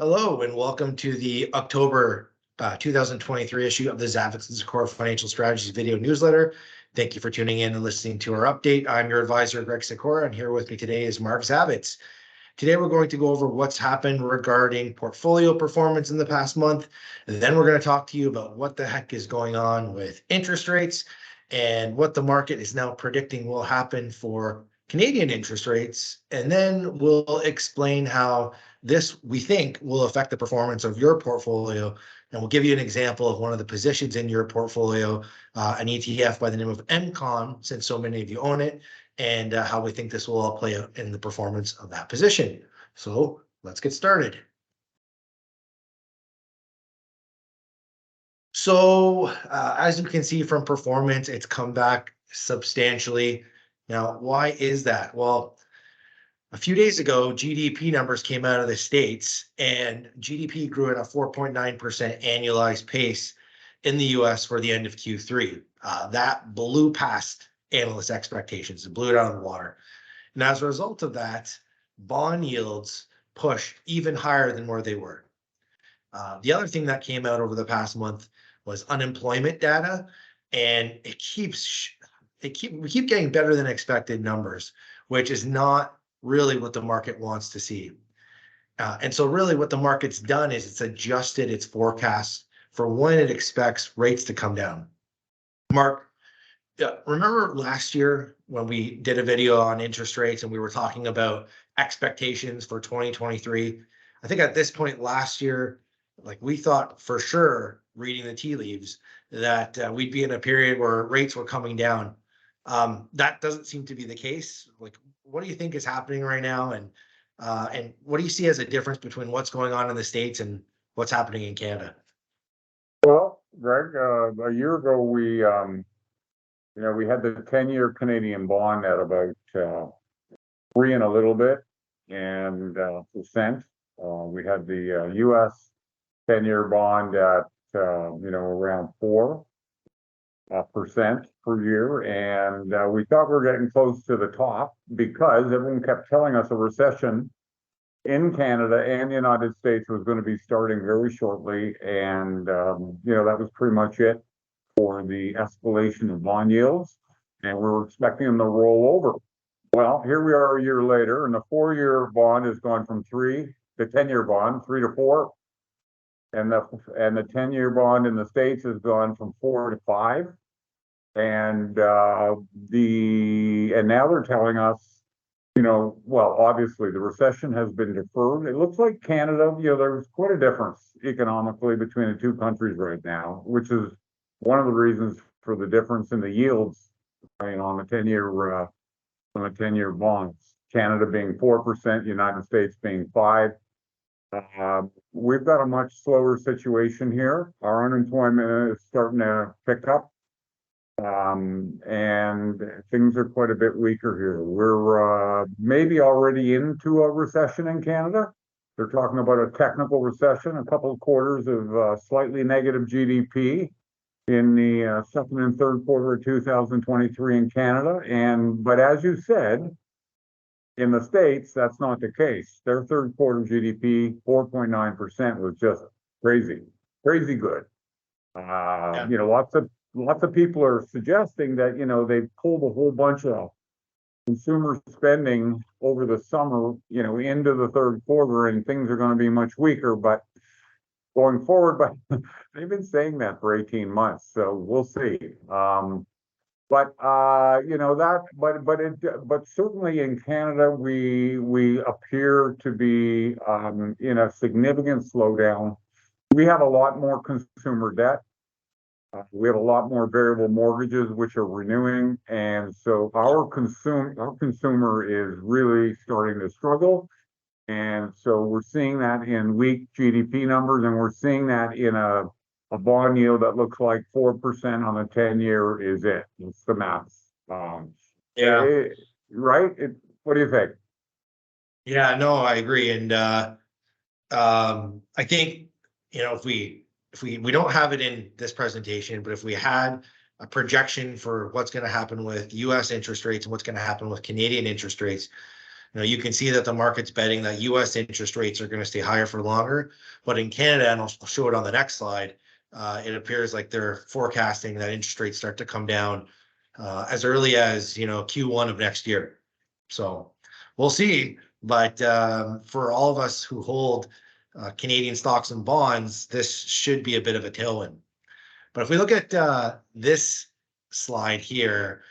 Hello and welcome to the October 2023 issue of the Zavitz and Sykora Financial Strategies video newsletter. Thank you for tuning in and listening to our update. I'm your advisor, Greg Sykora, and here with me today is Mark Zavitz. Today, we're going to go over what's happened regarding portfolio performance in the past month. And then we're going to talk to you about what the heck is going on with interest rates and what the market is now predicting will happen for Canadian interest rates. And then we'll explain how this, we think, will affect the performance of your portfolio. And we'll give you an example of one of the positions in your portfolio, an ETF by the name of MCON, since so many of you own it, and how we think this will all play out in the performance of that position. So let's get started. So as you can see from performance, it's come back substantially. Now, why is that? Well, a few days ago, GDP numbers came out of the States, and GDP grew at a 4.9% annualized pace in the US for the end of Q3. That blew past analyst expectations. It blew it out of the water. And as a result of that, bond yields pushed even higher than where they were. The other thing that came out over the past month was unemployment data, and we keep getting better than expected numbers, which is not really what the market wants to see. And so really what the market's done is it's adjusted its forecast for when it expects rates to come down. Mark, remember last year when we did a video on interest rates and we were talking about expectations for 2023? I think at this point last year, like we thought for sure, reading the tea leaves, that we'd be in a period where rates were coming down. That doesn't seem to be the case. Like, what do you think is happening right now, and what do you see as a difference between what's going on in the States and what's happening in Canada? Well, Greg, a year ago we had the 10-year Canadian bond at about 3 and a little bit and percent. We had the U.S. 10-year bond at around 4% per year, and we thought we were getting close to the top because everyone kept telling us a recession in Canada and the United States was going to be starting very shortly, and that was pretty much it for the escalation of bond yields, and we were expecting them to roll over. Well, here we are a year later, and the 4-year bond has gone from 3, the 10-year bond, 3 to 4. And the 10-year bond in the States has gone from 4 to 5, and now they're telling us, well, obviously the recession has been deferred. It looks like Canada, there's quite a difference economically between the two countries right now, which is one of the reasons for the difference in the yields on the 10-year bonds. Canada being 4%, United States being 5%. We've got a much slower situation here. Our unemployment is starting to pick up, and things are quite a bit weaker here. We're maybe already into a recession in Canada. They're talking about a technical recession, a couple of quarters of slightly negative GDP in the second and third quarter of 2023 in Canada. But as you said, in the States, that's not the case. Their third quarter GDP, 4.9%, was just crazy good. Lots of people are suggesting that they pulled a whole bunch of consumer spending over the summer, into the third quarter, and things are going to be much weaker. But going forward, but they've been saying that for 18 months, so we'll see. But certainly in Canada, we appear to be in a significant slowdown. We have a lot more consumer debt. We have a lot more variable mortgages which are renewing, and so our consumer is really starting to struggle. And so we're seeing that in weak GDP numbers, and we're seeing that in a bond yield that looks like 4% on the 10-year is it. It's the maths. Right? What do you think? Yeah, no, I agree. And I think, if we don't have it in this presentation, but if we had a projection for what's going to happen with US interest rates and what's going to happen with Canadian interest rates, You can see that the market's betting that US interest rates are going to stay higher for longer. But in Canada, and I'll show it on the next slide, it appears like they're forecasting that interest rates start to come down as early as, Q1 of next year. So we'll see. But for all of us who hold Canadian stocks and bonds, this should be a bit of a tailwind. But if we look at this slide here,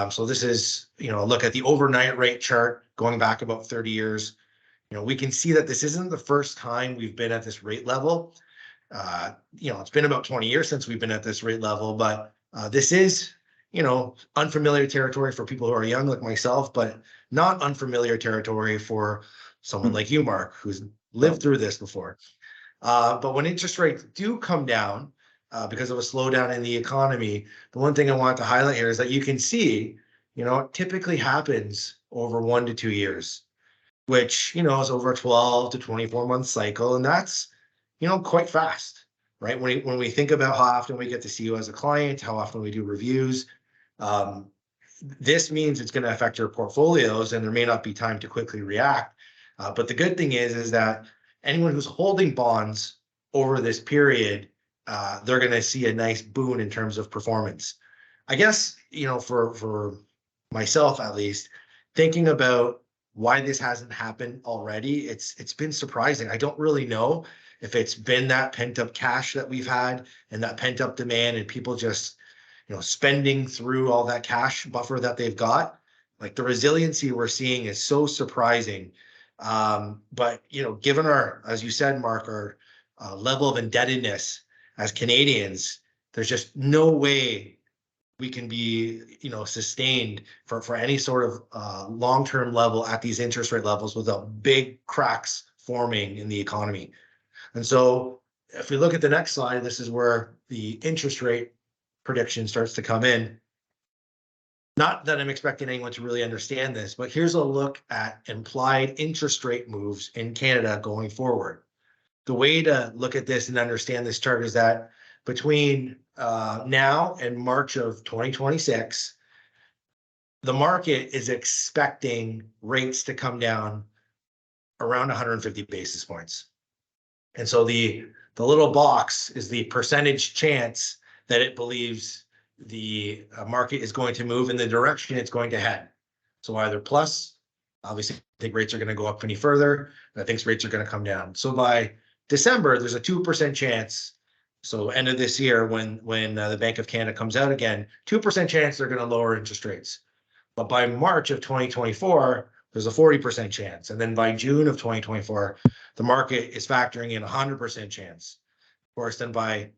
so this is, look at the overnight rate chart going back about 30 years. We can see that this isn't the first time we've been at this rate level. It's been about 20 years since we've been at this rate level, but this is, unfamiliar territory for people who are young like myself, but not unfamiliar territory for someone like you, Mark, who's lived through this before. But when interest rates do come down, because of a slowdown in the economy, the one thing I want to highlight here is that you can see, it typically happens over 1 to 2 years, which, is over a 12 to 24 month cycle. And that's, quite fast, right? When we think about how often we get to see you as a client, how often we do reviews, this means it's going to affect your portfolios and there may not be time to quickly react. But the good thing is that anyone who's holding bonds over this period, they're going to see a nice boon in terms of performance. I guess, for myself, at least, thinking about why this hasn't happened already, it's been surprising. I don't really know if it's been that pent up cash that we've had and that pent up demand and people just, spending through all that cash buffer that they've got. Like the resiliency we're seeing is so surprising. But, given our, as you said, Mark, our level of indebtedness as Canadians, there's just no way we can be, sustained for any sort of long-term level at these interest rate levels without big cracks forming in the economy. And so if we look at the next slide, this is where the interest rate prediction starts to come in. Not that I'm expecting anyone to really understand this, but here's a look at implied interest rate moves in Canada going forward. The way to look at this and understand this chart is that between now and March of 2026, the market is expecting rates to come down around 150 basis points. And so the little box is the percentage chance that it believes the market is going to move in the direction it's going to head. So either plus, obviously, I think rates are going to go up any further. I think rates are going to come down. So by December, there's a 2% chance. So end of this year, when the Bank of Canada comes out again, 2% chance they're going to lower interest rates. But by March of 2024, there's a 40% chance. And then by June of 2024, the market is factoring in 100% chance. Of course, then by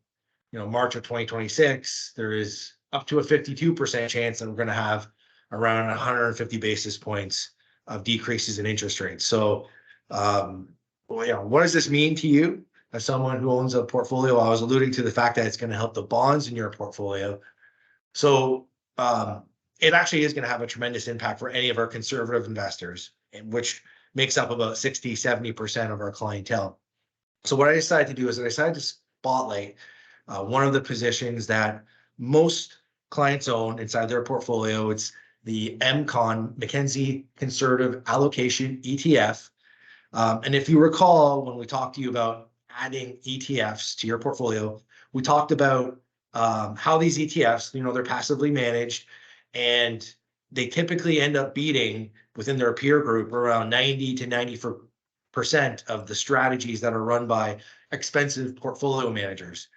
March of 2026, there is up to a 52% chance that we're going to have around 150 basis points of decreases in interest rates. So, what does this mean to you as someone who owns a portfolio? I was alluding to the fact that it's going to help the bonds in your portfolio. So it actually is going to have a tremendous impact for any of our conservative investors, which makes up about 60, 70% of our clientele. So what I decided to do is I decided to spotlight one of the positions that most clients own inside their portfolio. It's the MCON, Mackenzie Conservative Allocation ETF. And if you recall, when we talked to you about adding ETFs to your portfolio, we talked about how these ETFs, they're passively managed and they typically end up beating within their peer group around 90 to 94% of the strategies that are run by expensive portfolio managers.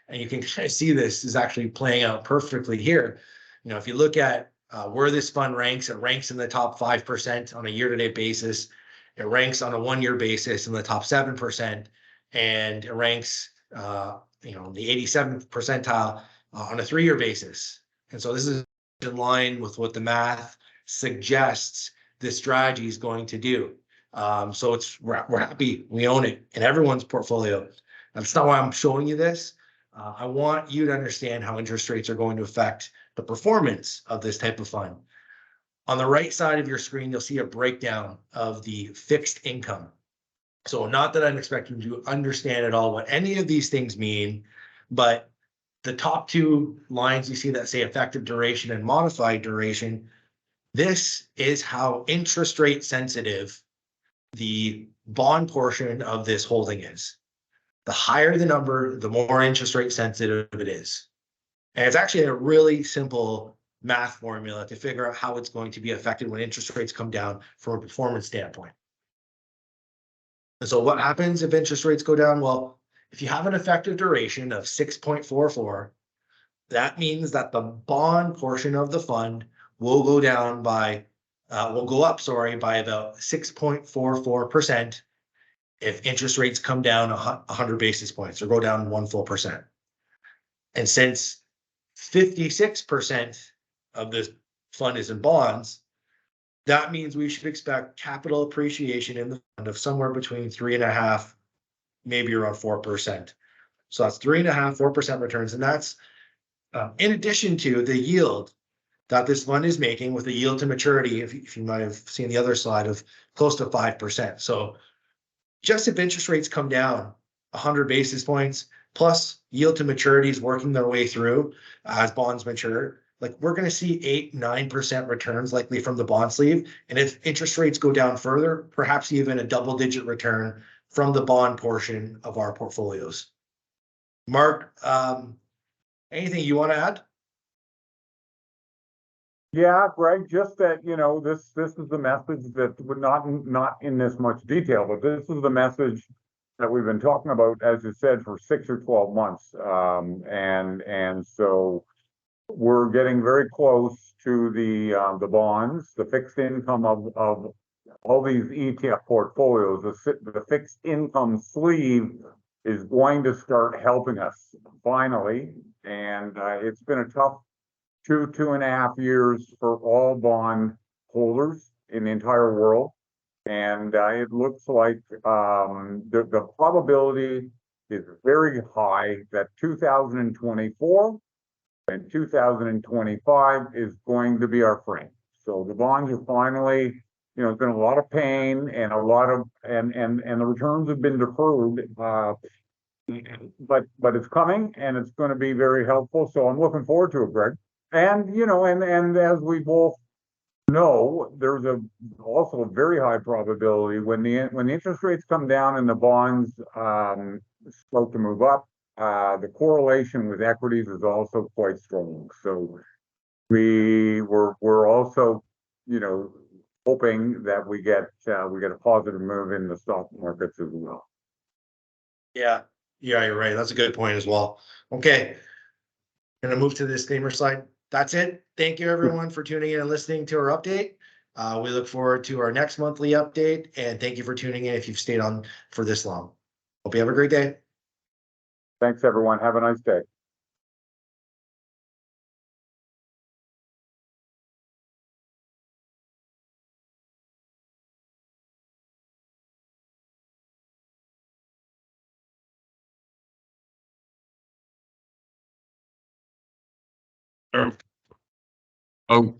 And you can kind of see this is actually playing out perfectly here. If you look at where this fund ranks, it ranks in the top 5% on a year-to-date basis. It ranks on a 1-year basis in the top 7%, and it ranks, the 87th percentile on a 3-year basis. And so this is in line with what the math suggests this strategy is going to do. So we're happy we own it in everyone's portfolio. That's not why I'm showing you this. I want you to understand how interest rates are going to affect the performance of this type of fund. On the right side of your screen, you'll see a breakdown of the fixed income. So not that I'm expecting you to understand at all what any of these things mean, but the top two lines you see that say effective duration and modified duration, This is how interest rate sensitive the bond portion of this holding is. The higher the number, the more interest rate sensitive it is. And it's actually a really simple math formula to figure out how it's going to be affected when interest rates come down from a performance standpoint. And so what happens if interest rates go down? Well, if you have an effective duration of 6.44, that means that the bond portion of the fund will go down by, will go up, sorry, by about 6.44% if interest rates come down 100 basis points or go down 1 full percent. And since 56% of this fund is in bonds, that means we should expect capital appreciation in the fund of somewhere between 3.5%, maybe around 4%. So that's 3.5%, 4% returns. And that's in addition to the yield that this fund is making with the yield to maturity, if you might have seen the other slide, of close to 5%. So just if interest rates come down 100 basis points, plus yield to maturity is working their way through as bonds mature, like we're going to see 8-9% returns likely from the bond sleeve. And if interest rates go down further, perhaps even a double-digit return from the bond portion of our portfolios. Mark, anything you want to add? Yeah, Greg, just that, this is the message that we're not in this much detail, but this is the message that we've been talking about, as you said, for 6 or 12 months. And so we're getting very close to the bonds, the fixed income of all these ETF portfolios. The fixed income sleeve is going to start helping us finally. And it's been a tough 2.5 years for all bond holders in the entire world. And it looks like the probability is very high that 2024 and 2025 is going to be our friend. So the bonds are finally, it's been a lot of pain and a lot of, and the returns have been deferred, but it's coming and it's going to be very helpful. So I'm looking forward to it, Greg. And, and as we both know, there's also a very high probability when the interest rates come down and the bonds start to move up, the correlation with equities is also quite strong. So we're also, hoping that we get a positive move in the stock markets as well. Yeah, you're right. That's a good point as well. Okay, gonna move to the disclaimer slide. That's it. Thank you everyone for tuning in and listening to our update. We look forward to our next monthly update, and thank you for tuning in if you've stayed on for this long. Hope you have a great day. Thanks, everyone. Have a nice day. Oh.